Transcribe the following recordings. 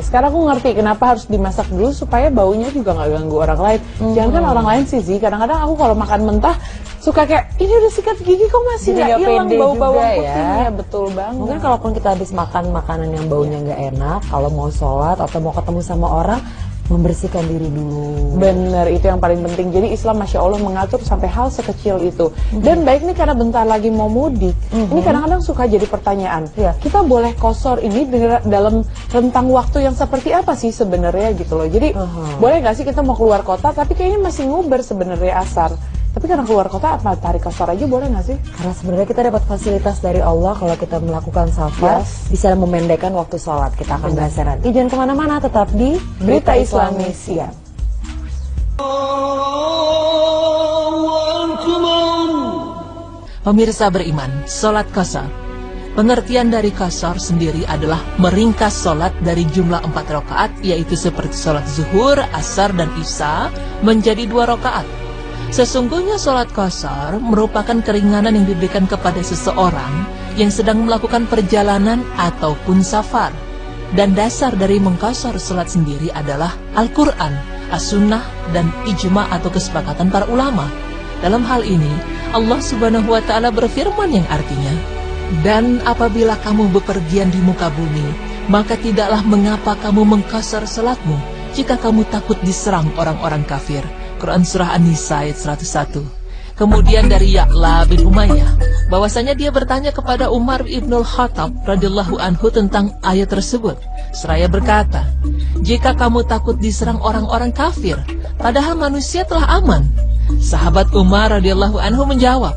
sekarang aku ngerti kenapa harus dimasak dulu supaya baunya juga nggak ganggu orang lain. Jangan kan orang lain sih, kadang-kadang aku kalau makan mentah suka kayak ini udah sikat gigi kok masih nggak hilang bau bawang putihnya. Betul banget. Mungkin kalaupun kita habis makan makanan yang baunya nggak enak, kalau mau sholat atau mau ketemu sama orang, membersihkan diri dulu. Bener, itu yang paling penting. Jadi Islam Masya Allah mengatur sampai hal sekecil itu. Dan baik nih karena bentar lagi mau mudik, ini kadang-kadang suka jadi pertanyaan, kita boleh kosor ini dalam rentang waktu yang seperti apa sih sebenarnya gitu loh. Jadi boleh gak sih kita mau keluar kota tapi kayaknya masih nguber sebenarnya asar, tapi karena keluar kota apa tarik kosor aja boleh gak sih? Karena sebenarnya kita dapat fasilitas dari Allah kalau kita melakukan safar, bisa memendekkan waktu sholat. Kita akan bahas nanti. Jangan kemana-mana, tetap di Berita Islamisia. Pemirsa beriman, sholat qasar. Pengertian dari qasar sendiri adalah meringkas sholat dari jumlah 4 rakaat, yaitu seperti sholat zuhur, asar, dan isya menjadi 2 rakaat. Sesungguhnya sholat qasar merupakan keringanan yang diberikan kepada seseorang yang sedang melakukan perjalanan ataupun safar. Dan dasar dari mengqasar sholat sendiri adalah Al-Quran, As-Sunnah, dan ijma atau kesepakatan para ulama. Dalam hal ini, Allah Subhanahu wa Ta'ala berfirman yang artinya, "Dan apabila kamu bepergian di muka bumi, maka tidaklah mengapa kamu mengqasar sholatmu jika kamu takut diserang orang-orang kafir." Quran Surah An-Nisa ayat 101. Kemudian dari Ya'la bin Umayyah, bahwasanya dia bertanya kepada Umar ibnul Khattab radhiyallahu anhu tentang ayat tersebut. Seraya berkata, "Jika kamu takut diserang orang-orang kafir, padahal manusia telah aman." Sahabat Umar radhiyallahu anhu menjawab,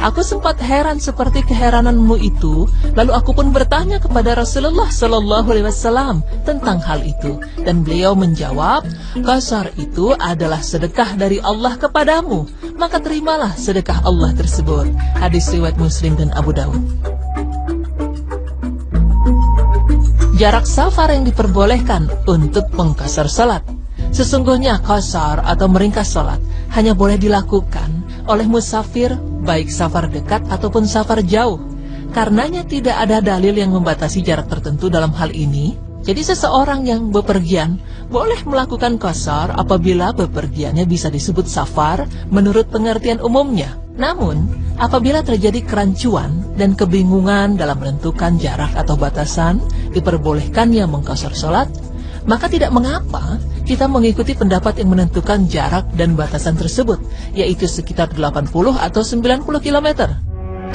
"Aku sempat heran seperti keherananmu itu, lalu aku pun bertanya kepada Rasulullah sallallahu alaihi wasallam tentang hal itu, dan beliau menjawab, qasar itu adalah sedekah dari Allah kepadamu, maka terimalah sedekah Allah tersebut." Hadis riwayat Muslim dan Abu Daud. Jarak safar yang diperbolehkan untuk mengqasar salat. Sesungguhnya qasar atau meringkas salat hanya boleh dilakukan oleh musafir, baik safar dekat ataupun safar jauh. Karenanya tidak ada dalil yang membatasi jarak tertentu dalam hal ini. Jadi seseorang yang bepergian boleh melakukan qasar apabila bepergiannya bisa disebut safar menurut pengertian umumnya. Namun, apabila terjadi kerancuan dan kebingungan dalam menentukan jarak atau batasan diperbolehkannya mengqasar salat, maka tidak mengapa kita mengikuti pendapat yang menentukan jarak dan batasan tersebut, yaitu sekitar 80 atau 90 km.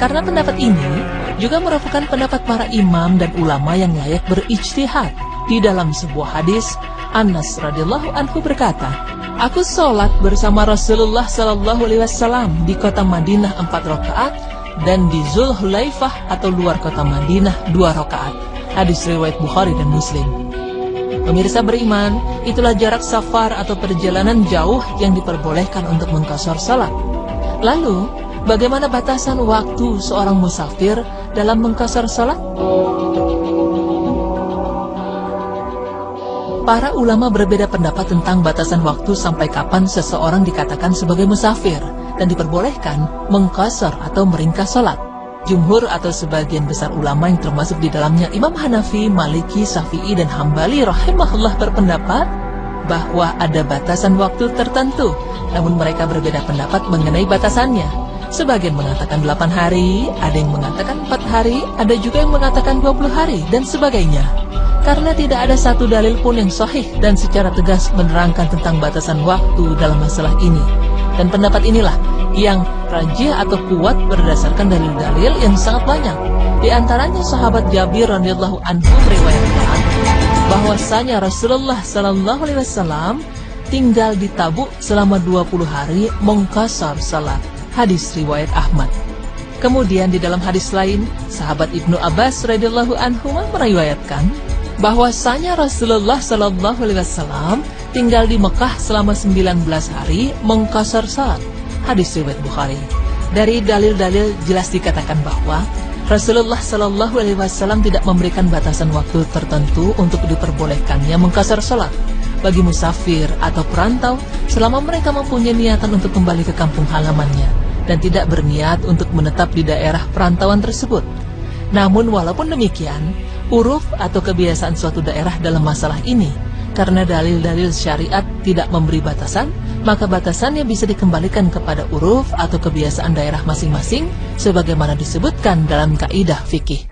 Karena pendapat ini juga merupakan pendapat para imam dan ulama yang layak berijtihad. Di dalam sebuah hadis, Anas radhiyallahu anhu berkata, "Aku sholat bersama Rasulullah sallallahu alaihi wasallam di kota Madinah 4 rakaat dan di Zulhulaifah atau luar kota Madinah 2 rakaat." Hadis riwayat Bukhari dan Muslim. Pemirsa beriman, itulah jarak safar atau perjalanan jauh yang diperbolehkan untuk mengqasar salat. Lalu, bagaimana batasan waktu seorang musafir dalam mengqasar salat? Para ulama berbeda pendapat tentang batasan waktu sampai kapan seseorang dikatakan sebagai musafir dan diperbolehkan mengqasar atau meringkas salat. Jumhur atau sebagian besar ulama yang termasuk di dalamnya Imam Hanafi, Maliki, Syafi'i, dan Hambali rahimahullah berpendapat bahwa ada batasan waktu tertentu, namun mereka berbeda pendapat mengenai batasannya. Sebagian mengatakan 8 hari, ada yang mengatakan 4 hari, ada juga yang mengatakan 20 hari, dan sebagainya. Karena tidak ada satu dalil pun yang sahih dan secara tegas menerangkan tentang batasan waktu dalam masalah ini. Dan pendapat inilah yang rajih atau kuat berdasarkan dalil-dalil yang sangat banyak. Di antaranya sahabat Jabir radhiyallahu anhu meriwayatkan bahwasanya Rasulullah sallallahu alaihi wasallam tinggal di Tabuk selama 20 hari mengqasar salat. Hadis riwayat Ahmad. Kemudian di dalam hadis lain, sahabat Ibnu Abbas radhiyallahu anhu meriwayatkan bahwasanya Rasulullah sallallahu alaihi wasallam tinggal di Mekah selama 19 hari mengqasar salat. Hadis riwayat Bukhari. Dari dalil-dalil jelas dikatakan bahwa Rasulullah sallallahu alaihi wasallam tidak memberikan batasan waktu tertentu untuk diperbolehkannya mengqasar salat bagi musafir atau perantau selama mereka mempunyai niatan untuk kembali ke kampung halamannya dan tidak berniat untuk menetap di daerah perantauan tersebut. Namun walaupun demikian, uruf atau kebiasaan suatu daerah dalam masalah ini, karena dalil-dalil syariat tidak memberi batasan, maka batasannya bisa dikembalikan kepada uruf atau kebiasaan daerah masing-masing, sebagaimana disebutkan dalam kaidah fikih.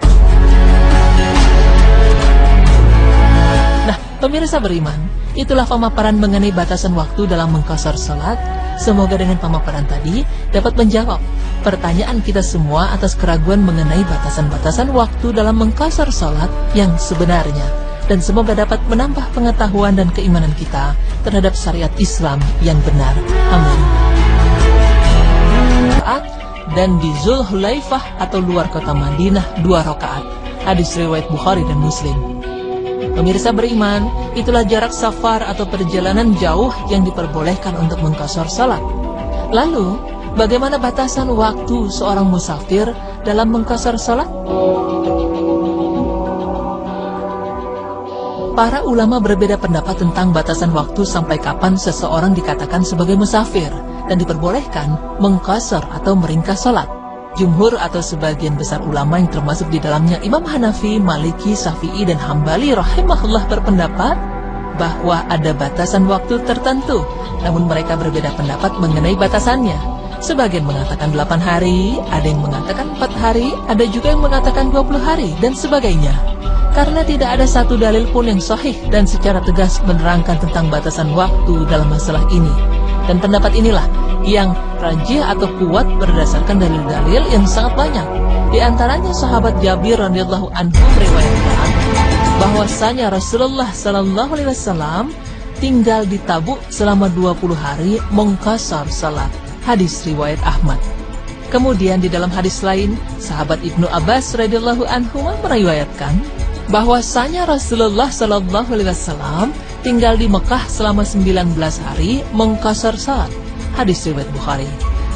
Nah, pemirsa beriman, itulah pemaparan mengenai batasan waktu dalam mengqashar salat. Semoga dengan pemaparan tadi dapat menjawab pertanyaan kita semua atas keraguan mengenai batasan-batasan waktu dalam mengqashar salat yang sebenarnya. Dan semoga dapat menambah pengetahuan dan keimanan kita terhadap syariat Islam yang benar. Amin. Dan di Zulhulaifah atau luar kota Madinah 2 rakaat. Hadis riwayat Bukhari dan Muslim. Pemirsa beriman, itulah jarak safar atau perjalanan jauh yang diperbolehkan untuk mengqashar salat. Lalu, bagaimana batasan waktu seorang musafir dalam mengqashar salat? Para ulama berbeda pendapat tentang batasan waktu sampai kapan seseorang dikatakan sebagai musafir dan diperbolehkan mengqashar atau meringkas salat. Jumhur atau sebagian besar ulama yang termasuk di dalamnya Imam Hanafi, Maliki, Syafi'i, dan Hambali rahimahullah berpendapat bahwa ada batasan waktu tertentu, namun mereka berbeda pendapat mengenai batasannya. Sebagian mengatakan 8 hari, ada yang mengatakan 4 hari, ada juga yang mengatakan 20 hari, dan sebagainya. Karena tidak ada satu dalil pun yang sahih dan secara tegas menerangkan tentang batasan waktu dalam masalah ini. Dan pendapat inilah yang rajih atau kuat berdasarkan dalil-dalil yang sangat banyak. Di antaranya sahabat Jabir radhiyallahu anhu meriwayatkan bahwasanya Rasulullah sallallahu alaihi wasallam tinggal di Tabuk selama 20 hari mengqashar salat. Hadis riwayat Ahmad. Kemudian di dalam hadis lain, sahabat Ibnu Abbas radhiyallahu anhu meriwayatkan bahwasanya Rasulullah sallallahu alaihi wasallam tinggal di Mekah selama 19 hari mengqashar salat. Hadis riwayat Bukhari.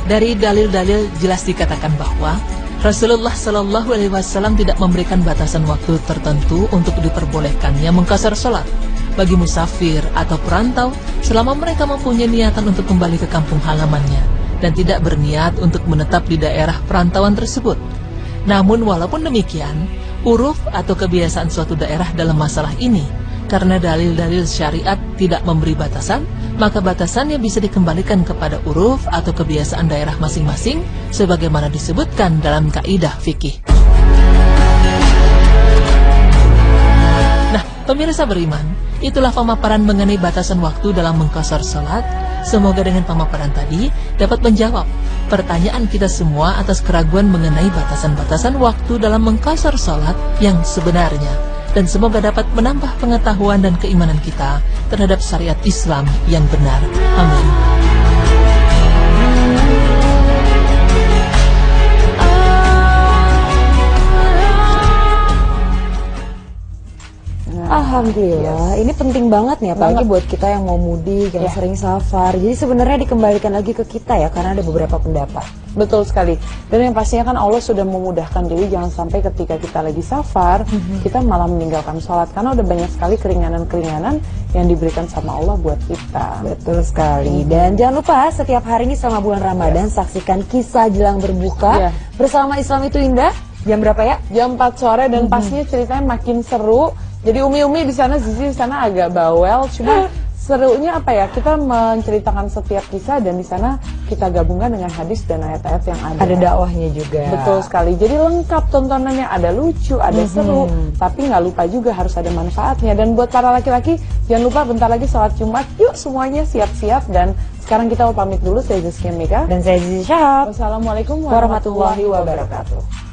Dari dalil-dalil jelas dikatakan bahwa Rasulullah sallallahu alaihi wasallam tidak memberikan batasan waktu tertentu untuk diperbolehkannya mengqashar salat bagi musafir atau perantau selama mereka mempunyai niatan untuk kembali ke kampung halamannya dan tidak berniat untuk menetap di daerah perantauan tersebut. Namun walaupun demikian, uruf atau kebiasaan suatu daerah dalam masalah ini, karena dalil-dalil syariat tidak memberi batasan, maka batasannya bisa dikembalikan kepada uruf atau kebiasaan daerah masing-masing, sebagaimana disebutkan dalam kaidah fikih. Nah, pemirsa beriman, itulah pemaparan mengenai batasan waktu dalam mengqashar salat. Semoga dengan pemaparan tadi dapat menjawab pertanyaan kita semua atas keraguan mengenai batasan-batasan waktu dalam mengqashar salat yang sebenarnya. Dan semoga dapat menambah pengetahuan dan keimanan kita terhadap syariat Islam yang benar. Amin. Alhamdulillah, ini penting banget nih apalagi buat kita yang mau mudik, yang sering safar. Jadi sebenarnya dikembalikan lagi ke kita ya, karena ada beberapa pendapat. Betul sekali. Dan yang pastinya kan Allah sudah memudahkan diri, jangan sampai ketika kita lagi safar, kita malah meninggalkan sholat. Karena udah banyak sekali keringanan-keringanan yang diberikan sama Allah buat kita. Betul sekali. Dan jangan lupa setiap hari ini selama bulan Ramadan, saksikan kisah jelang berbuka bersama Islam itu Indah. Jam berapa ya? Jam 4 sore dan pastinya ceritanya makin seru. Jadi Umi-Umi di sana, Zizi di sana agak bawel, cuma serunya apa ya? Kita menceritakan setiap kisah dan di sana kita gabungkan dengan hadis dan ayat-ayat yang ada. Ada dakwahnya juga. Betul sekali. Jadi lengkap tontonannya, ada lucu, ada seru, tapi nggak lupa juga harus ada manfaatnya. Dan buat para laki-laki, jangan lupa bentar lagi sholat Jumat. Yuk semuanya siap-siap dan sekarang kita mau pamit dulu. Saya Zizki Mika dan saya Zizi Syahab. Wassalamualaikum warahmatullahi wabarakatuh.